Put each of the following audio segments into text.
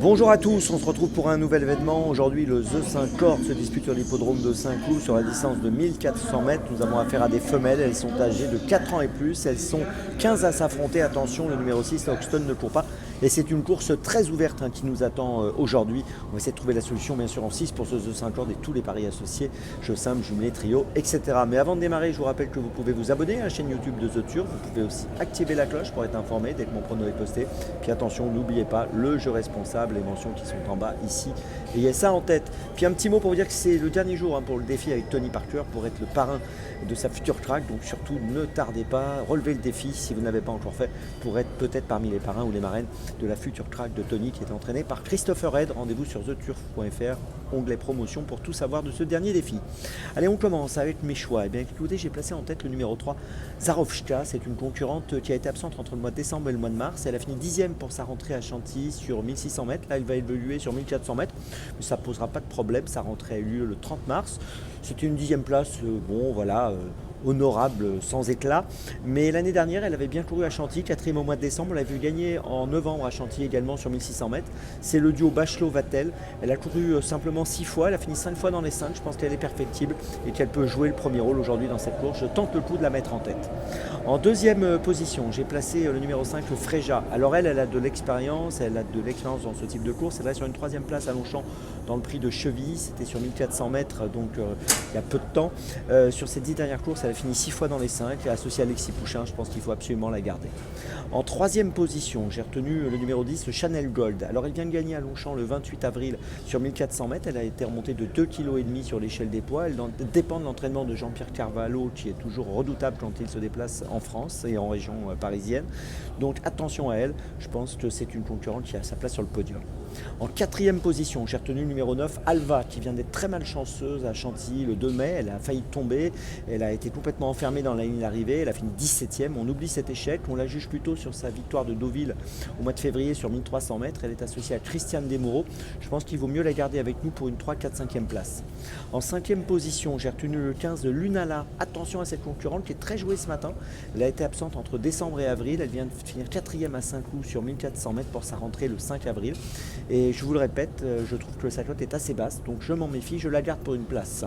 Bonjour à tous, on se retrouve pour un nouvel événement. Aujourd'hui, le The 5 Cordes se dispute sur l'hippodrome de Saint-Cloud sur la distance de 1400 mètres. Nous avons affaire à des femelles, elles sont âgées de 4 ans et plus. Elles sont 15 à s'affronter. Attention, le numéro 6, Hoxton, ne court pas. Et c'est une course très ouverte qui nous attend aujourd'hui. On va essayer de trouver la solution, bien sûr, en 6 pour ce The 5 Cordes et tous les paris associés, jeux simples, jumelés, trio, etc. Mais avant de démarrer, je vous rappelle que vous pouvez vous abonner à la chaîne YouTube de The Turf. Vous pouvez aussi activer la cloche pour être informé dès que mon prono est posté. Puis attention, n'oubliez pas le jeu responsable, les mentions qui sont en bas ici. Et il y a ça en tête. Puis un petit mot pour vous dire que c'est le dernier jour pour le défi avec Tony Parker pour être le parrain de sa future track. Donc surtout, ne tardez pas, relevez le défi si vous ne l'avez pas encore fait pour être peut-être parmi les parrains ou les marraines de la future track de Tony qui est entraîné par Christopher Red. Rendez-vous sur theturf.fr, onglet promotion pour tout savoir de ce dernier défi. Allez, on commence avec mes choix. Eh bien écoutez, j'ai placé en tête le numéro 3, Zarovchka. C'est une concurrente qui a été absente entre le mois de décembre et le mois de mars. Elle a fini 10e pour sa rentrée à Chantilly sur 1600 mètres. Là, elle va évoluer sur 1400 mètres. Mais ça ne posera pas de problème. Sa rentrée a eu lieu le 30 mars. C'était une 10e place, bon voilà, honorable, sans éclat. Mais l'année dernière, elle avait bien couru à Chantilly, 4e au mois de décembre. On l'a vu gagner en novembre à Chantilly également sur 1600 mètres. C'est le duo Bachelot-Vatel. Elle a couru simplement 6 fois. Elle a fini 5 fois dans les 5. Je pense qu'elle est perfectible et qu'elle peut jouer le premier rôle aujourd'hui dans cette course. Je tente le coup de la mettre en tête. En deuxième position, j'ai placé le numéro 5, le Freja. Alors elle a de l'expérience, dans ce type de course. Elle est sur une 3e place à Longchamp dans le prix de Chevilly. C'était sur 1400 mètres, donc il y a peu de temps. Sur ces 10 dernières courses, elle a fini 6 fois dans les 5. Et associée à Alexis Pouchin, je pense qu'il faut absolument la garder. En 3e position, j'ai retenu le numéro 10, le Chanel Gold. Alors elle vient de gagner à Longchamp le 28 avril sur 1400 mètres. Elle a été remontée de 2,5 kg sur l'échelle des poids. Elle dépend de l'entraînement de Jean-Pierre Carvalho, qui est toujours redoutable quand il se déplace en France et en région parisienne. Donc attention à elle, je pense que c'est une concurrente qui a sa place sur le podium. En 4e position, j'ai retenu le numéro 9, Alva, qui vient d'être très malchanceuse à Chantilly le 2 mai. Elle a failli tomber, elle a été complètement enfermée dans la ligne d'arrivée, elle a fini 17e. On oublie cet échec, on la juge plutôt sur sa victoire de Deauville au mois de février sur 1300 mètres. Elle est associée à Christiane Desmoureaux. Je pense qu'il vaut mieux la garder avec nous pour une 3, 4, 5e place. En 5e position, j'ai retenu le 15 de Lunala. Attention à cette concurrente qui est très jouée ce matin. Elle a été absente entre décembre et avril. Elle vient de finir 4e à Saint-Cloud sur 1400 mètres pour sa rentrée le 5 avril. Et je vous le répète, je trouve que sa cote est assez basse, donc je m'en méfie, je la garde pour une place.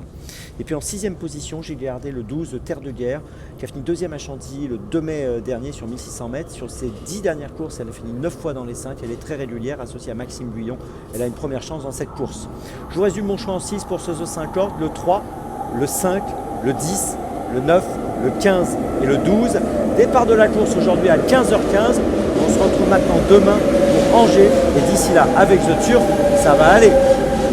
Et puis en 6e position, j'ai gardé le 12, Terre de Guerre, qui a fini 2e à Chantilly le 2 mai dernier sur 1600 mètres. Sur ses 10 dernières courses, elle a fini 9 fois dans les 5. Elle est très régulière, associée à Maxime Buyon. Elle a une première chance dans cette course. Je vous résume mon choix en 6 pour ce The 5 Cordes, le 3, le 5, le 10, le 9, le 15 et le 12. Départ de la course aujourd'hui à 15h15. On se retrouve maintenant demain pour Angers. Et d'ici là, avec The Turf, ça va aller.